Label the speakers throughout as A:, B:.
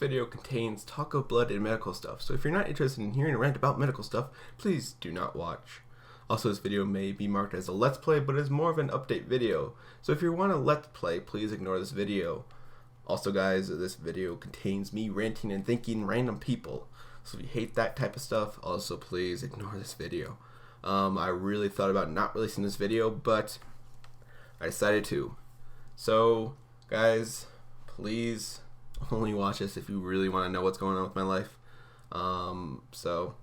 A: video contains talk of blood and medical stuff, so if you're not interested in hearing a rant about medical stuff, please do not watch. Also, this video may be marked as a let's play, but is more of an update video, so if you want a let's play, please ignore this video. Also guys, this video contains me ranting and thanking random people, so if you hate that type of stuff, also please ignore this video. I really thought about not releasing this video, but I decided to. So guys, please only watch this if you really want to know what's going on with my life. So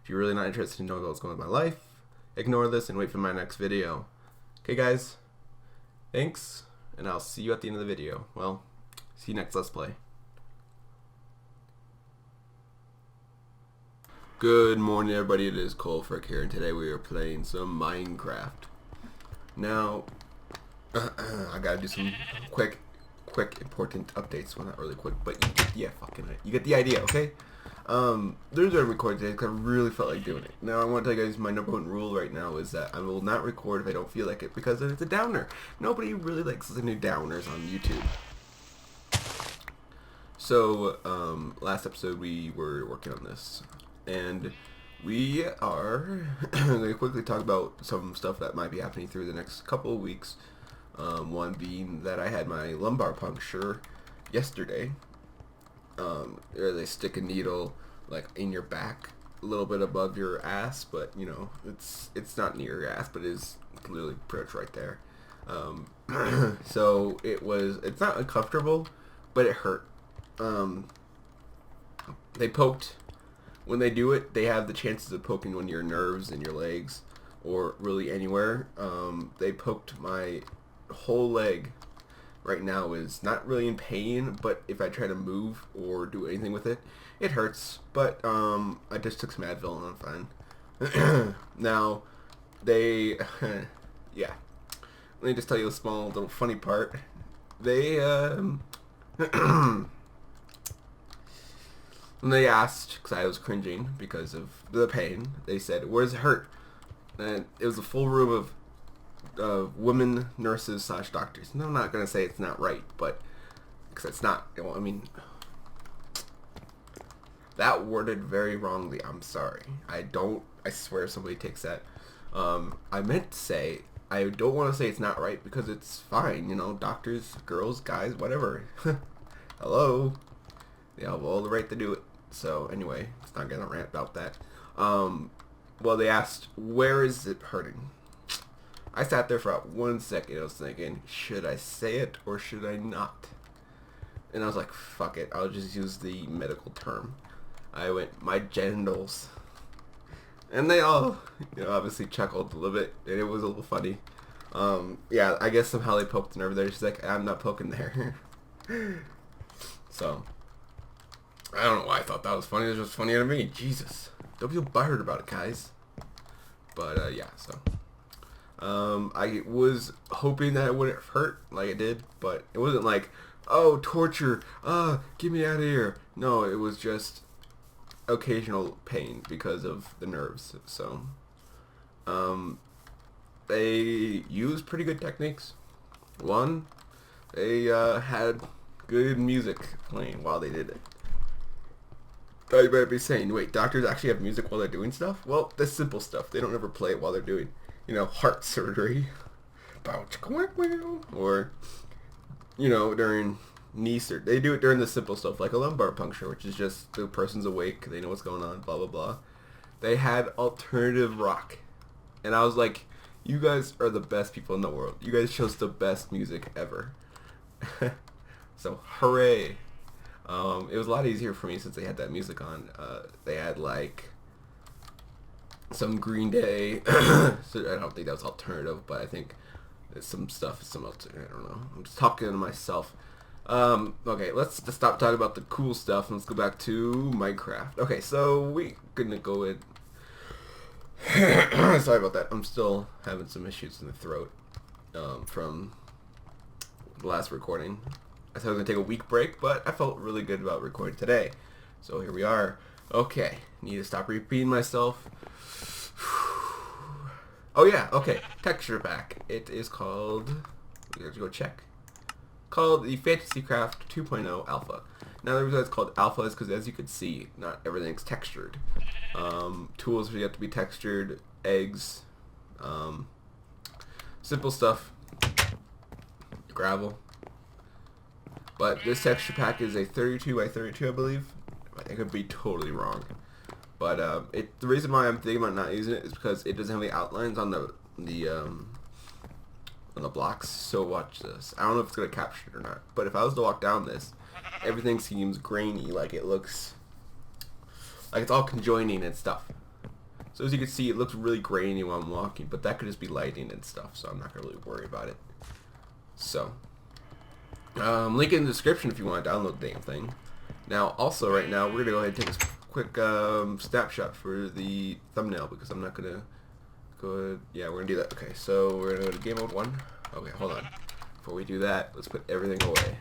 A: if you're really not interested in knowing what's going on with my life, ignore this and wait for my next video. Okay guys, thanks, and I'll see you at the end of the video. Well, see you next Let's Play. Good morning everybody, it is Colefrick here, and today we are playing some Minecraft. Now, I gotta do some quick important updates. Well, not really quick, but you get the idea, okay? There's a record today because I really felt like doing it. Now, I want to tell you guys my number one rule right now is that I will not record if I don't feel like it, because it's a downer. Nobody really likes listening to downers on YouTube. So, last episode we were working on this, and we are going to quickly talk about some stuff that might be happening through the next couple of weeks. One being that I had my lumbar puncture yesterday. Where they stick a needle like in your back, a little bit above your ass, but you know, it's not near your ass, but it is literally pretty much right there. So it's not uncomfortable, but it hurt. They poked. When they do it, they have the chances of poking on your nerves and your legs, or really anywhere. They poked my whole leg. Right now is not really in pain, but if I try to move or do anything with it, it hurts. But I just took some Advil and I'm fine. Now, yeah. Let me just tell you a small little funny part. They when they asked, because I was cringing because of the pain, they said, "Where does it hurt?" And it was a full room of women nurses / doctors. And I'm not gonna say it's not right, but because it's not. Well, I mean, that worded very wrongly. I'm sorry. I swear somebody takes that. I meant to say I don't want to say it's not right, because it's fine. You know, doctors, girls, guys, whatever. Hello. They have all the right to do it. So anyway, it's not gonna rant about that. Well, they asked, where is it hurting? I sat there for about 1 second. I was thinking, should I say it or should I not? And I was like, fuck it. I'll just use the medical term. I went, my genitals. And they all, you know, obviously chuckled a little bit, and it was a little funny. Yeah, I guess somehow they poked the nerve there. She's like, I'm not poking there. So, I don't know why I thought that was funny. It was just funny to me. Jesus. Don't feel butthurt about it, guys. But, yeah, so. I was hoping that it wouldn't hurt like it did, but it wasn't like, oh, torture, get me out of here. No, it was just occasional pain because of the nerves. So, they used pretty good techniques. One, they had good music playing while they did it. You might be saying, wait, doctors actually have music while they're doing stuff? Well, that's simple stuff. They don't ever play it while they're doing, you know, heart surgery, or, you know, during knee surgery. They do it during the simple stuff, like a lumbar puncture, which is just the person's awake, they know what's going on, blah, blah, blah. They had alternative rock, and I was like, you guys are the best people in the world. You guys chose the best music ever. So, hooray. It was a lot easier for me since they had that music on. They had, like, some Green Day. So I don't think that was alternative, but I think there's some stuff, I don't know. I'm just talking to myself. Okay, let's stop talking about the cool stuff and let's go back to Minecraft. Okay, so we're gonna go in. Sorry about that. I'm still having some issues in the throat from the last recording. I said I was gonna take a week break, but I felt really good about recording today. So here we are. Okay, need to stop repeating myself. Oh yeah, okay, texture pack. It is called, we have to go check, called the Fantasycraft 2.0 Alpha. Now the reason it's called alpha is because, as you can see, not everything's textured. Tools you have to be textured, eggs, simple stuff, gravel. But this texture pack is a 32 by 32, I believe. I could be totally wrong. But the reason why I'm thinking about not using it is because it doesn't have the outlines on the blocks. So watch this. I don't know if it's gonna capture it or not. But if I was to walk down this, everything seems grainy, like it looks like it's all conjoining and stuff. So as you can see, it looks really grainy while I'm walking, but that could just be lighting and stuff, so I'm not gonna really worry about it. So link in the description if you want to download the damn thing. Now also right now we're gonna go ahead and take a quick snapshot for the thumbnail, because I'm not gonna go, yeah, we're gonna do that. Okay, so we're gonna go to game mode 1. Okay, hold on, before we do that, let's put everything away.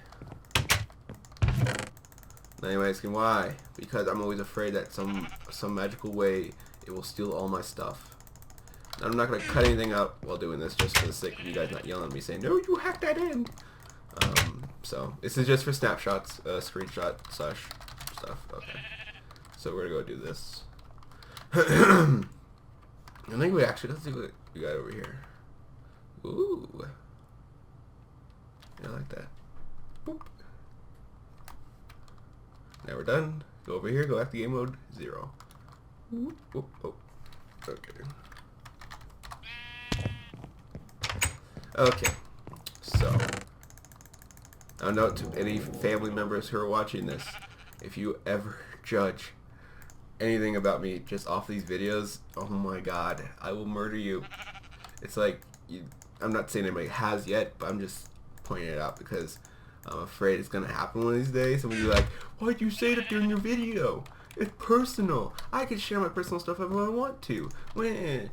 A: Now you're asking why? Because I'm always afraid that some magical way it will steal all my stuff. Now, I'm not going to cut anything out while doing this, just for the sake of you guys not yelling at me saying, no, you hacked that in! So, this is just for snapshots, screenshot / stuff. Okay. So we're going to go do this. I think we actually, let's see what we got over here. Ooh. Yeah, I like that. Boop. Now we're done. Go over here, go back to game mode 0. Whoop, whoop, whoop. Okay. Okay. So, a note to any family members who are watching this: if you ever judge anything about me just off these videos, oh my god, I will murder you. It's like, I'm not saying anybody has yet, but I'm just pointing it out because I'm afraid it's gonna happen one of these days. Somebody will be like, why'd you say that during your video? It's personal. I can share my personal stuff if I want to. Okay,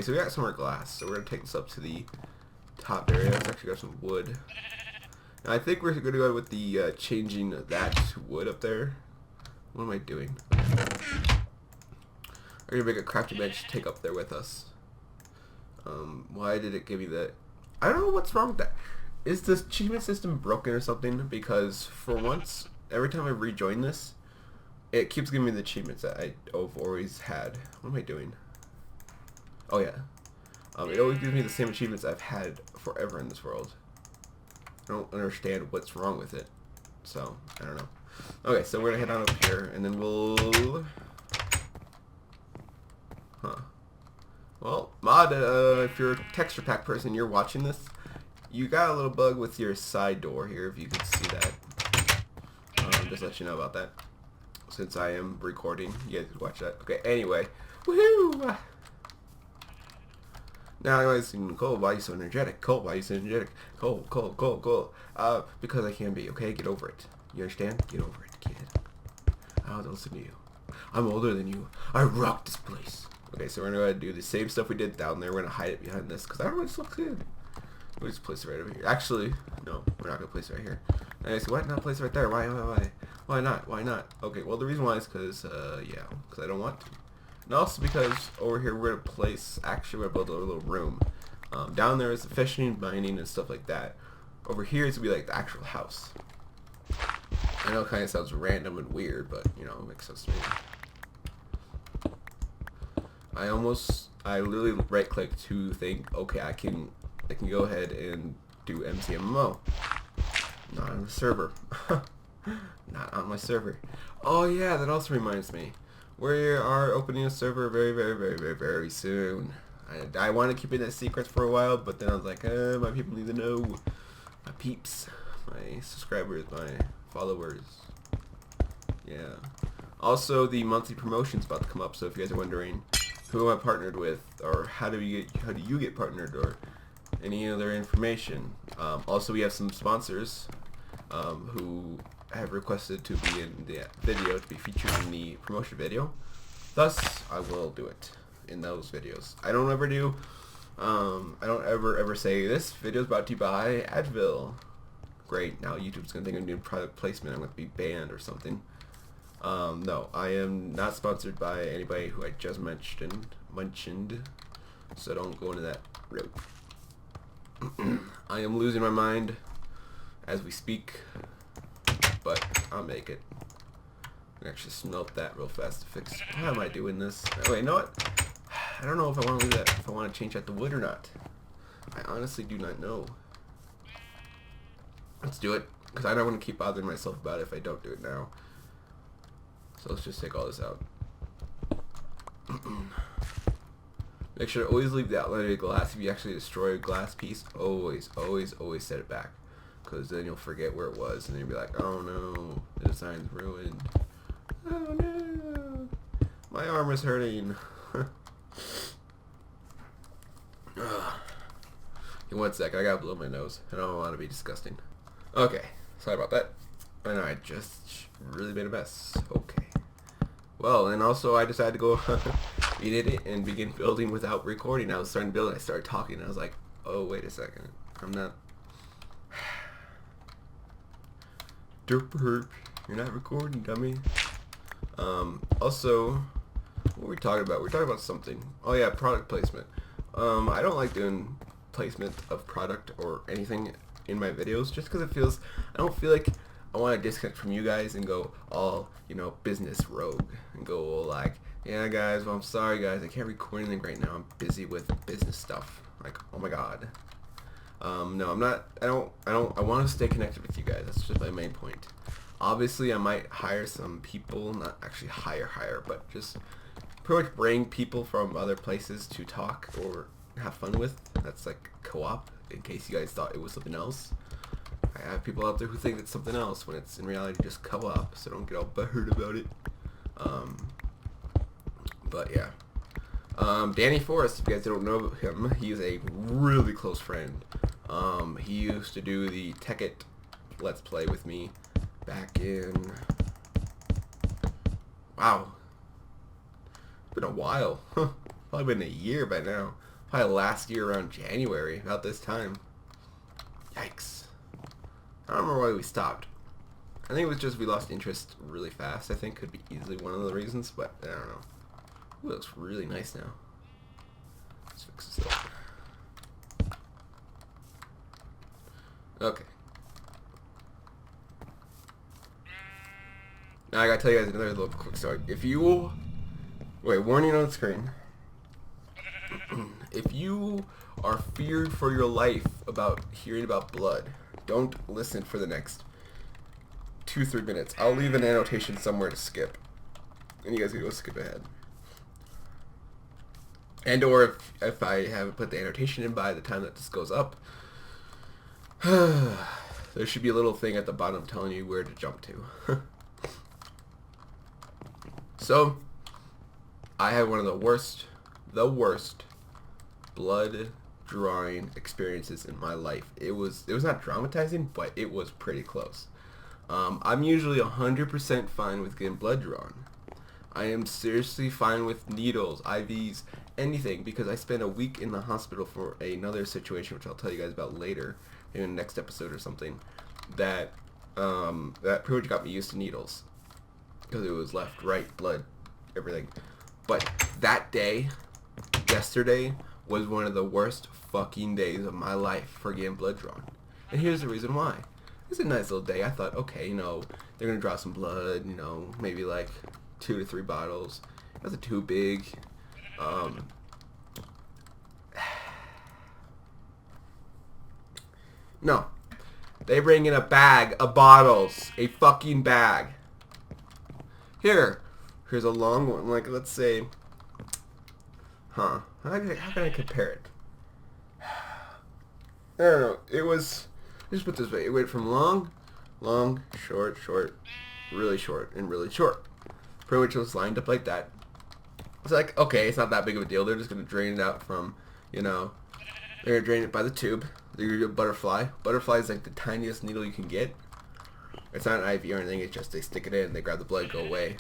A: so we got some more glass. So we're gonna take this up to the top area. Let's actually got some wood. Now I think we're gonna go with the changing that wood up there. What am I doing? We're gonna make a crafting bench to take up there with us. Why did it give me that? I don't know what's wrong with that. Is this achievement system broken or something? Because for once, every time I rejoin this, it keeps giving me the achievements that I've always had. What am I doing? Oh yeah. It always gives me the same achievements I've had forever in this world. I don't understand what's wrong with it. So, I don't know. Okay, so we're gonna head on up here, and then we'll... Huh. Well, Mod, if you're a texture pack person, you're watching this, you got a little bug with your side door here, if you can see that. Just let you know about that. Since I am recording, you guys can watch that. Okay, anyway. Woohoo! Now, anyways, Cole, why are you so energetic? Cole, why are you so energetic? Cole. Because I can be, okay? Get over it. You understand? Get over it, kid. I don't listen to you. I'm older than you. I rock this place. Okay, so we're gonna go ahead and do the same stuff we did down there. We're gonna hide it behind this because I don't know, it looks good. We'll just place it right over here. Actually, no, we're not gonna place it right here. Anyways, why not place it right there? Why not? Why not? Okay, well the reason why is because yeah, because I don't want to. And also because over here we're gonna place, actually we're gonna build a little room. Down there is the fishing, mining, and stuff like that. Over here is gonna be like the actual house. I know it kind of sounds random and weird, but you know, it makes sense to me. I literally right click to think, okay, I can go ahead and do MCMMO. Not on the server. Not on my server. Oh yeah, that also reminds me. We are opening a server very soon. I want to keep it a secret for a while, but then I was like, my people need to know. My peeps, my subscribers, my followers. Yeah. Also, the monthly promotion's about to come up, so if you guys are wondering who am I partnered with, or how do you get partnered, or any other information. Also, we have some sponsors who have requested to be in the video, to be featured in the promotion video. Thus, I will do it in those videos. I don't ever do, I don't ever say, this video is brought to you by Advil. Great, now YouTube's going to think I'm doing product placement, I'm going to be banned or something. No, I am not sponsored by anybody who I just mentioned, so don't go into that route. I am losing my mind as we speak, but I'll make it. I can actually smelt that real fast to fix. Why am I doing this? Oh, wait, you know what? I don't know if I want to leave that, if I want to change that to wood or not. I honestly do not know. Let's do it, because I don't want to keep bothering myself about it if I don't do it now. So let's just take all this out. Make sure to always leave the outline of the glass. If you actually destroy a glass piece, always set it back. Because then you'll forget where it was, and then you'll be like, oh no, the design's ruined. Oh no, my arm is hurting. In 1 second, I gotta blow my nose. I don't want to be disgusting. Okay, sorry about that. I know I just really made a mess. Okay. Well, and also I decided to go edit it and begin building without recording. I was starting to build and I started talking and I was like, oh, wait a second. I'm not... Derp, you're not recording, dummy. Also, what were we talking about? We were talking about something. Oh yeah, product placement. I don't like doing placement of product or anything in my videos just because it feels... I don't feel like I want to disconnect from you guys and go all, you know, business rogue and go all like, yeah guys, well I'm sorry guys, I can't record anything right now, I'm busy with business stuff. Like, oh my god. No, I'm not, I want to stay connected with you guys. That's just my main point. Obviously I might hire some people, not actually hire, but just pretty much bring people from other places to talk or have fun with. That's like co-op, in case you guys thought it was something else. I have people out there who think it's something else when it's in reality just co-op, so don't get all butthurt about it. But yeah. Danny Forrest, if you guys don't know him, he's a really close friend. He used to do the Tekkit Let's Play with me back in... Wow. It's been a while. Probably been a year by now. Probably last year around January, about this time. Yikes. I don't remember why we stopped. I think it was just we lost interest really fast. I think could be easily one of the reasons, but I don't know. Ooh, it looks really nice now. Let's fix this up. Okay. Now I gotta tell you guys another little quick story. If you... Wait, warning on the screen. If you are feared for your life about hearing about blood, don't listen for the next 2-3 minutes. I'll leave an annotation somewhere to skip. And you guys can go skip ahead. And or if I haven't put the annotation in by the time that this goes up, there should be a little thing at the bottom telling you where to jump to. So, I had one of the worst blood drawing experiences in my life. It was not traumatizing, but it was pretty close. I'm usually 100% fine with getting blood drawn. I am seriously fine with needles, IVs, anything, because I spent a week in the hospital for another situation, which I'll tell you guys about later in the next episode or something, that pretty much got me used to needles, because it was left, right, blood, everything. But that day, yesterday, was one of the worst fucking days of my life for getting blood drawn. And here's the reason why. It's a nice little day. I thought, okay, you know, they're going to draw some blood, you know, maybe like 2 to 3 bottles. It wasn't too big. No. They bring in a bag of bottles. A fucking bag. Here's a long one. Like, let's say... How can I compare it? I don't know. It was... Just put it this way. It went from long, short, really short, and really short. Pretty much was lined up like that. It's like, okay, it's not that big of a deal. They're just going to drain it out from, you know... They're going to drain it by the tube. They're going to do a butterfly. Butterfly is like the tiniest needle you can get. It's not an IV or anything. It's just they stick it in, they grab the blood, go away.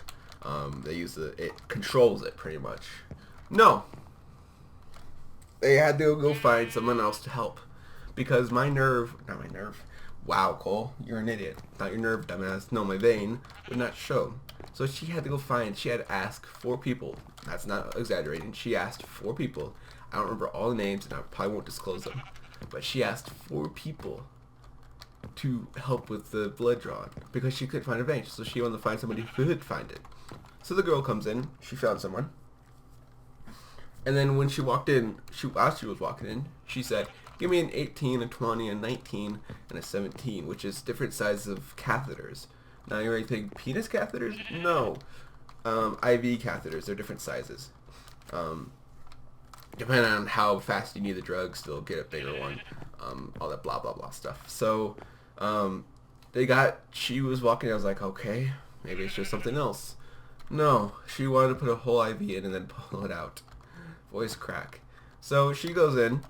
A: They use it controls it pretty much. No. They had to go find someone else to help. Because not my nerve. Wow, Cole, you're an idiot. Not your nerve, dumbass. No, my vein would not show. So she had to she had to ask 4 people. That's not exaggerating. She asked 4 people. I don't remember all the names, and I probably won't disclose them. but she asked 4 people to help with the blood drawing because she couldn't find a vein. So she wanted to find somebody who could find it. So the girl comes in. She found someone. And then when she walked in, as she was walking in, she said, "Give me an 18, a 20, a 19, and a 17," which is different sizes of catheters. Now you're thinking penis catheters? No. IV catheters. They're different sizes. Depending on how fast you need the drugs, they'll get a bigger one. All that blah blah blah stuff. So she was walking. I was like, okay, maybe it's just something else. No, she wanted to put a whole IV in and then pull it out. Voice crack. So she goes in.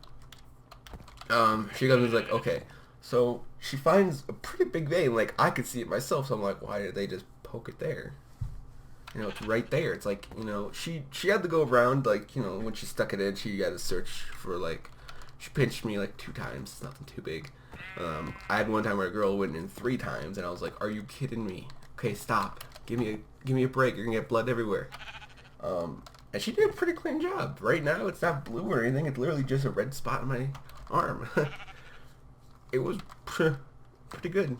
A: She goes in, like, okay. So she finds a pretty big vein. Like, I could see it myself. So I'm like, why did they just poke it there? You know, it's right there. It's like, you know, she had to go around, like, you know, when she stuck it in, she had to search for, like, she pinched me like 2 times. It's nothing too big. I had one time where a girl went in 3 times, and I was like, are you kidding me? Okay, stop. Give me a break. You're gonna get blood everywhere. And she did a pretty clean job. Right now, it's not blue or anything. It's literally just a red spot on my arm. It was pretty good.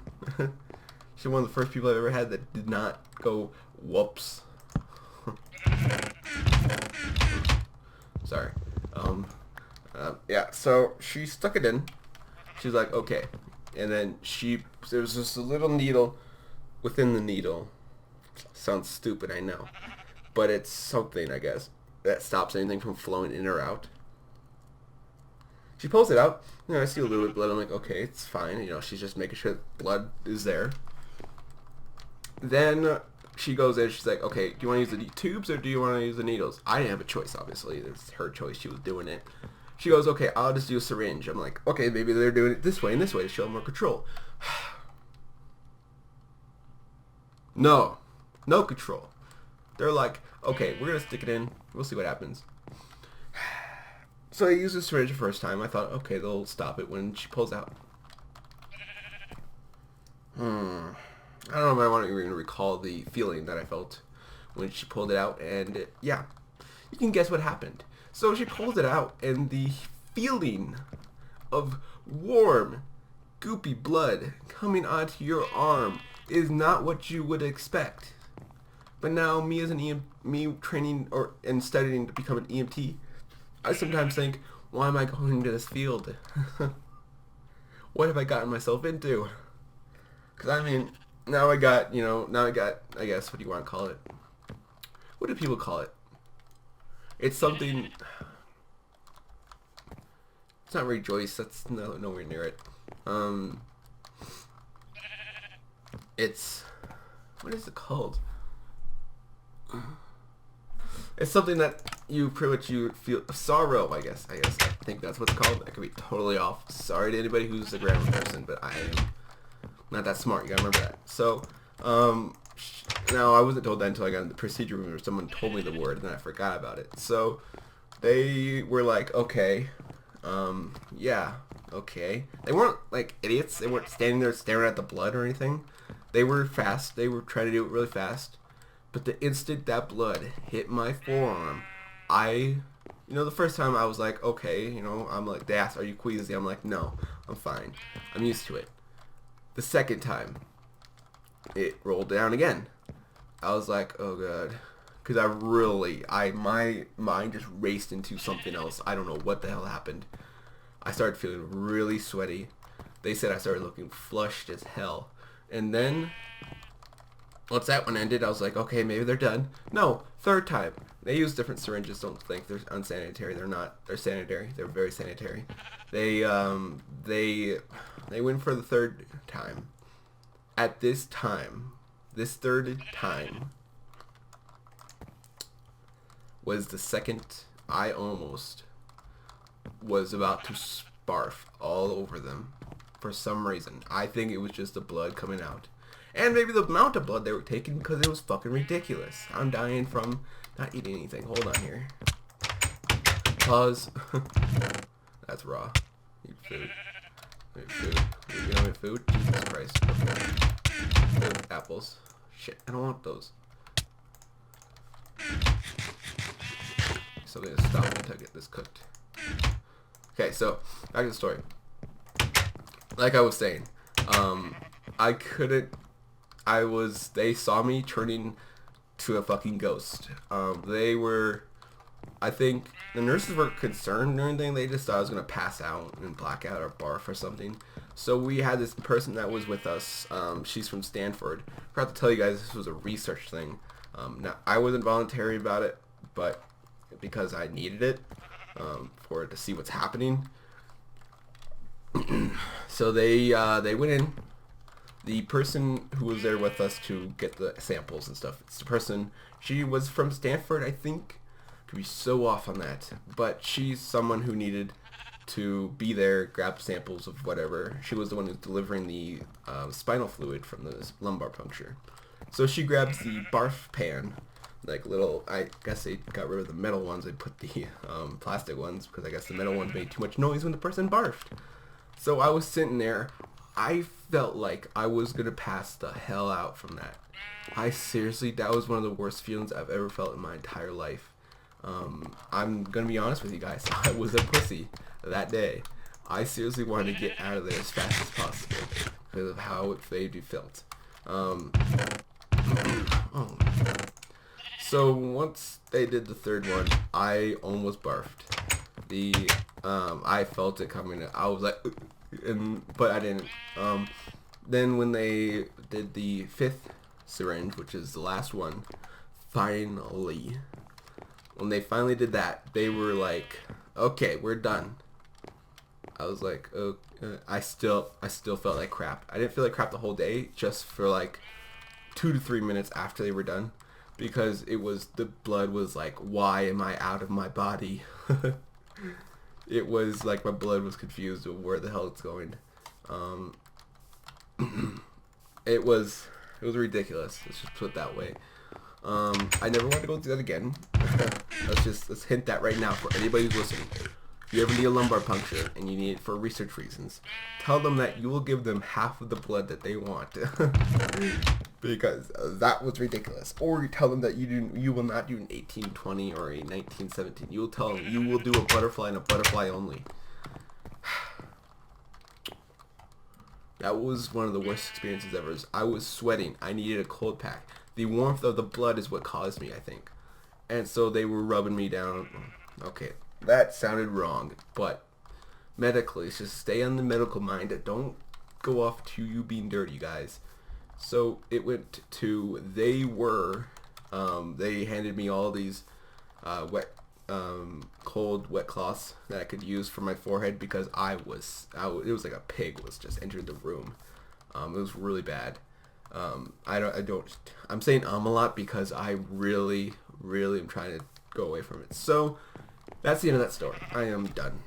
A: She's one of the first people I've ever had that did not go, whoops. Sorry. Yeah, so she stuck it in. She's like, okay. And then there was just a little needle within the needle. Sounds stupid, I know. But it's something, I guess, that stops anything from flowing in or out. She pulls it out. You know, I see a little bit of blood. I'm like, okay, it's fine. You know, she's just making sure blood is there. Then she goes in. She's like, okay, do you want to use the tubes or do you want to use the needles? I didn't have a choice, obviously. It's her choice. She was doing it. She goes, okay, I'll just do a syringe. I'm like, okay, maybe they're doing it this way and this way to show more control. No control. They're like, okay, we're going to stick it in. We'll see what happens. So I used the syringe the first time. I thought, okay, they'll stop it when she pulls out. I don't know if I want to even recall the feeling that I felt when she pulled it out. And yeah, you can guess what happened. So she pulls it out, and the feeling of warm, goopy blood coming onto your arm is not what you would expect. But now, me as me training and studying to become an EMT, I sometimes think, why am I going into this field? What have I gotten myself into? Because I mean, now I got, I guess, what do you want to call it? What do people call it? It's something. It's not rejoice. That's nowhere near it. It's, what is it called? It's something that you pretty much feel sorrow. I guess. I think that's what it's called. I could be totally off. Sorry to anybody who's a grammar person, but I am not that smart. You gotta remember that. So, now I wasn't told that until I got in the procedure room, or someone told me the word, and then I forgot about it. So they were like, okay, yeah, okay. They weren't like idiots. They weren't standing there staring at the blood or anything. They were fast. They were trying to do it really fast. But the instant that blood hit my forearm, the first time I was like, okay, I'm like, they asked, are you queasy? I'm like, no, I'm fine. I'm used to it. The second time, it rolled down again. I was like, oh god. Because my mind just raced into something else. I don't know what the hell happened. I started feeling really sweaty. They said I started looking flushed as hell. And then, once that one ended, I was like, okay, maybe they're done. No, third time. They use different syringes. Don't think they're unsanitary. They're not. They're sanitary. They're very sanitary. They went for the third time. At this time, this third time was the second I almost was about to sparf all over them for some reason. I think it was just the blood coming out. And maybe the amount of blood they were taking, because it was fucking ridiculous. I'm dying from not eating anything. Hold on here. Pause. That's raw. Eat food. Eat food. You don't eat food? Jesus Christ. Okay. Food. Apples. Shit, I don't want those. Something to stop until I get this cooked. Okay, so back to the story. like I was saying, I couldn't. They saw me turning to a fucking ghost. I think the nurses were concerned or anything. They just thought I was gonna pass out and black out or barf or something. So we had this person that was with us. She's from Stanford. I forgot to tell you guys this was a research thing. Now I wasn't voluntary about it, but because I needed it for to see what's happening. So they went in. The person who was there with us to get the samples and stuff, it's the person, she was from Stanford, I think. Could be so off on that. But she's someone who needed to be there, grab samples of whatever. She was the one who's delivering the spinal fluid from the lumbar puncture. So she grabs the barf pan, like little, I guess they got rid of the metal ones, they put the plastic ones, because I guess the metal ones made too much noise when the person barfed. So I was sitting there, I felt like I was going to pass the hell out from that. That was one of the worst feelings I've ever felt in my entire life. I'm going to be honest with you guys, I was a pussy that day. I seriously wanted to get out of there as fast as possible because of how it made me felt. So once they did the third one, I almost barfed. I felt it coming. I was like, but I didn't. Then when they did the fifth syringe, which is the last one, when they finally did that, they were like, okay, we're done. I was like, oh, I still felt like crap. I didn't feel like crap the whole day, just for like 2 to 3 minutes after they were done, because the blood was like, why am I out of my body? It was like my blood was confused of where the hell it's going. It was ridiculous. Let's just put it that way. I never want to go through that again. Let's hint that right now for anybody who's listening. If you ever need a lumbar puncture and you need it for research reasons, tell them that you will give them half of the blood that they want. Because that was ridiculous. Or you tell them that you will not do an 1820 or a 1917. You will tell them you will do a butterfly and a butterfly only. That was one of the worst experiences ever. I was sweating. I needed a cold pack. The warmth of the blood is what caused me, I think. And so they were rubbing me down. Okay, that sounded wrong, but medically, it's just stay on the medical mind. Don't go off to you being dirty, guys. So it went to, they handed me all these cold wet cloths that I could use for my forehead, because it was like a pig was just entered the room. It was really bad. I'm saying a lot because I really am trying to go away from it. So that's the end of that story. I am done.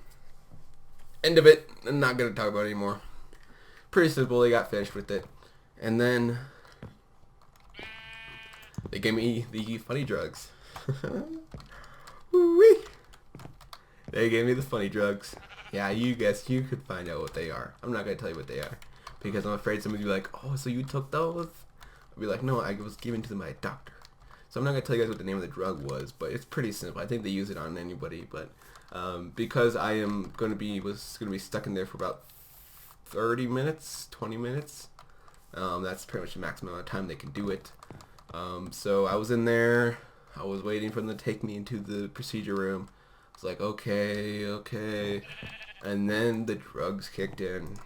A: End of it. I'm not going to talk about it anymore. Pretty simple. They got finished with it. And then they gave me the funny drugs. Woo-wee. They gave me the funny drugs. Yeah, you could find out what they are. I'm not going to tell you what they are, because I'm afraid somebody will be like, oh, so you took those? I'll be like, no, I was given to them by a doctor. So I'm not going to tell you guys what the name of the drug was, but it's pretty simple. I think they use it on anybody, but because I am going to be stuck in there for about 30 minutes, 20 minutes. That's pretty much the maximum amount of time they can do it. So I was in there. I was waiting for them to take me into the procedure room. I was like, okay. And then the drugs kicked in.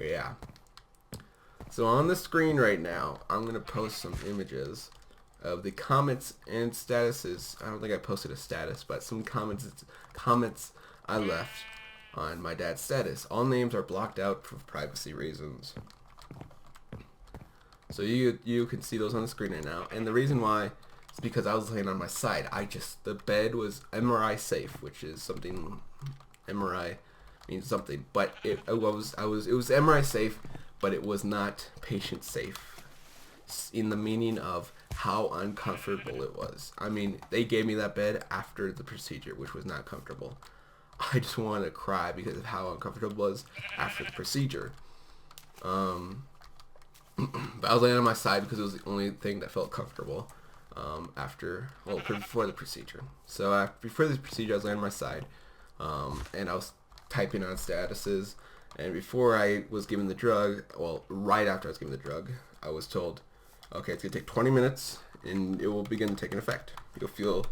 A: Yeah. So on the screen right now, I'm going to post some images of the comments and statuses. I don't think I posted a status, but some comments I left on my dad's status. All names are blocked out for privacy reasons. So you can see those on the screen right now. And the reason why is because I was laying on my side. The bed was MRI safe, which is something, MRI means something, but it was MRI safe, but it was not patient safe, in the meaning of how uncomfortable it was. I mean, they gave me that bed after the procedure, which was not comfortable. I just wanted to cry because of how uncomfortable it was after the procedure. But I was laying on my side because it was the only thing that felt comfortable before the procedure. So before this procedure, I was laying on my side, and I was typing on statuses, and before I was given the drug, well, right after I was given the drug, I was told, okay, it's gonna take 20 minutes and it will begin taking effect. You'll feel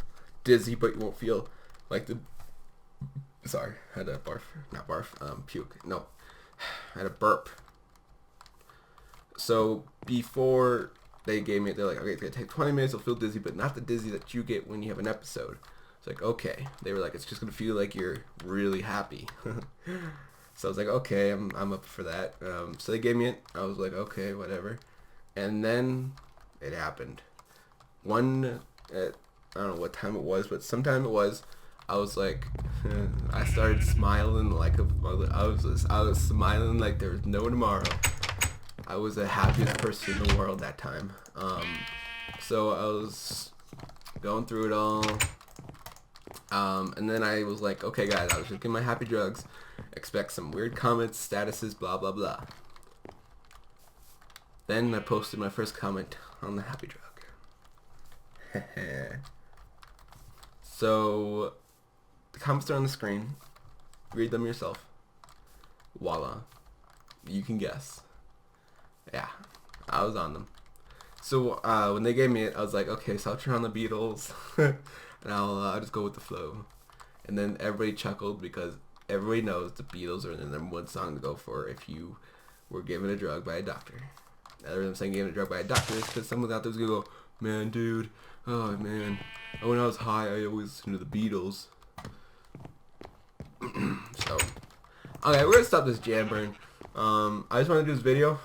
A: dizzy, but you won't feel like the, sorry, I had a barf, not barf, puke, no, I had a burp. So before they gave me, they're like, okay, it's gonna take 20 minutes, you'll feel dizzy, but not the dizzy that you get when you have an episode. It's like, okay. They were like, it's just gonna feel like you're really happy. So I was like, okay, I'm up for that. So they gave me it. I was like, okay, whatever. And then it happened. I don't know what time it was, but sometime it was. I was like, I started smiling like I was smiling like there was no tomorrow. I was the happiest person in the world that time. So I was going through it all. And then I was like, okay guys, I was just getting my happy drugs. Expect some weird comments, statuses, blah blah blah. Then I posted my first comment on the happy drug. So the comments are on the screen. Read them yourself. Voila. You can guess. Yeah, I was on them. So when they gave me it, I was like, okay, so I'll turn on the Beatles, and I'll just go with the flow. And then everybody chuckled because everybody knows the Beatles are the number one song to go for if you were given a drug by a doctor. The reason I'm saying given a drug by a doctor is because someone out there's gonna go, man, dude, oh man, when I was high, I always listened to the Beatles. So, okay, we're gonna stop this jam burn. I just want to do this video.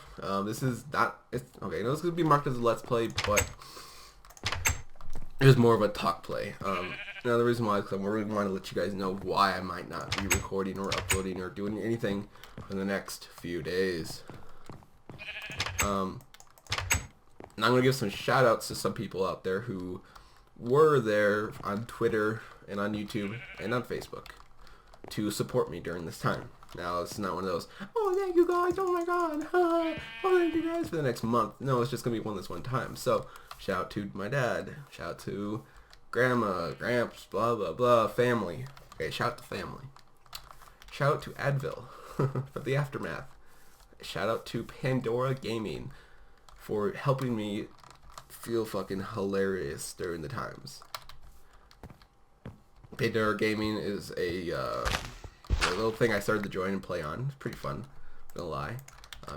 A: This is not, it's okay. No, this is gonna be marked as a let's play, but it was more of a talk play. Now the reason why is because I really want to let you guys know why I might not be recording or uploading or doing anything for the next few days. And I'm gonna give some shout outs to some people out there who were there on Twitter and on YouTube and on Facebook to support me during this time. Now, it's not one of those, oh, thank you guys, oh my god, oh, thank you guys for the next month. No, it's just going to be this one time. So, shout out to my dad, shout out to grandma, gramps, blah, blah, blah, family. Okay, shout out to family. Shout out to Advil for the aftermath. Shout out to Pandora Gaming for helping me feel fucking hilarious during the times. Pandora Gaming is a little thing I started to join and play on. It's pretty fun, not gonna lie.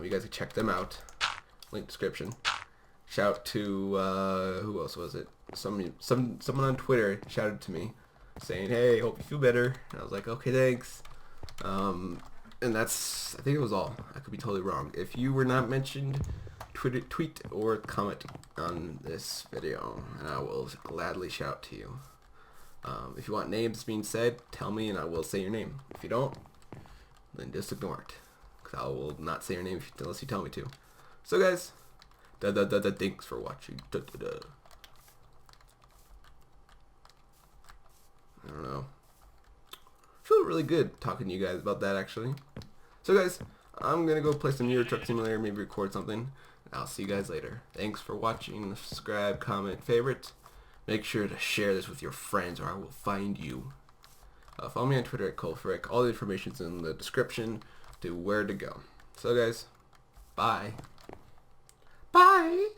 A: You guys can check them out. Link description. Shout to who else was it? Someone on Twitter shouted to me saying, "Hey, hope you feel better." And I was like, "Okay, thanks." And that's, I think it was all. I could be totally wrong. If you were not mentioned, tweet or comment on this video, and I will gladly shout to you. If you want names being said, tell me and I will say your name. If you don't, then just ignore it, because I will not say your name unless you tell me to. So guys, thanks for watching. I don't know. I feel really good talking to you guys about that, actually. So guys, I'm gonna go play some Euro Truck Simulator, maybe record something. I'll see you guys later. Thanks for watching. Subscribe, comment, favorite. Make sure to share this with your friends or I will find you. Follow me on Twitter at colefrick. All the information's in the description to where to go. So guys, bye. Bye.